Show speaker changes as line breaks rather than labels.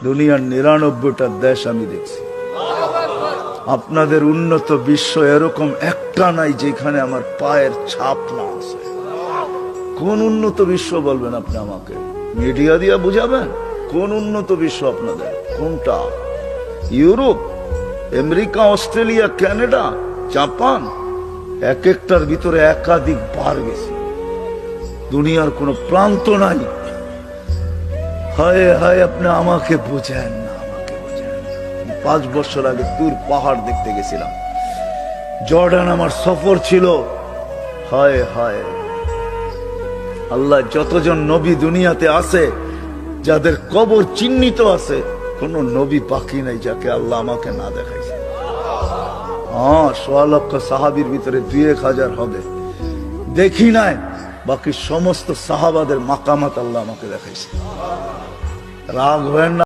দুনিয়ার ৯৯টা দেশ আমি দেখছি। আপনাদের উন্নত বিশ্ব এরকম একটা নাই যেখানে আমার পায়ের ছাপ না আছে। কোন উন্নত বিশ্ব বলবেন আপনি আমাকে? মিডিয়া দিয়া বুঝাবেন কোন উন্নত বিশ্ব আপনাদের? কোনটা? Europe, America, Australia, Canada, Japan, এক একটার ভিতরে একাধিক বার গেছি। দুনিয়ার কোন প্রান্ত নাই। হায় হায়, আপনি আমাকে বুঝেন না, আমাকে বুঝেন। 5 বছর আগে তুর পাহাড় দেখতে গেছিলাম, জর্ডান আমার সফর ছিল। হায় হায়, আল্লাহ যতজন নবী দুনিয়াতে আছে, যাদের কবর চিহ্নিত আছে, কোন নবী পাখি নাই যাকে আল্লাহ আমাকে না দেখাইছে। ১.৫ লক্ষ সাহাবীর ভিতরে ২-১ হাজার হবে, দেখি নাই। বাকি সমস্ত সাহাবাদের মাকামাত আল্লাহ আমাকে দেখাইছে। রাগ হয় না।